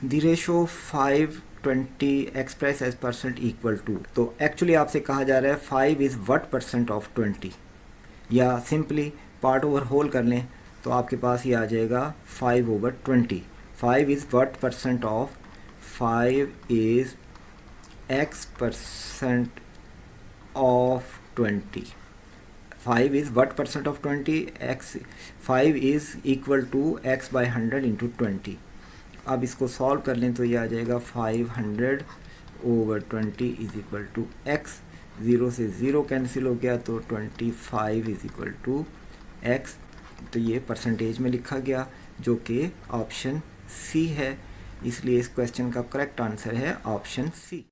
The ratio 520 express as percent equal to, तो actually आपसे कहा जा रहा है 5 इज़ व्हाट परसेंट ऑफ 20, या सिंपली पार्ट ओवर होल कर लें तो आपके पास ये आ जाएगा 5/20। 5 is what percent of, 5 is X percent of 20, 5 is what percent of 20, X 5 is equal to X by 100 into 20। अब इसको सॉल्व कर लें तो ये आ जाएगा 500/20 इज इक्वल टू एक्स, 0 से 0 कैंसिल हो गया तो 25 इज इक्वल टू एक्स। तो ये परसेंटेज में लिखा गया जो कि ऑप्शन सी है, इसलिए इस क्वेश्चन का करेक्ट आंसर है ऑप्शन सी।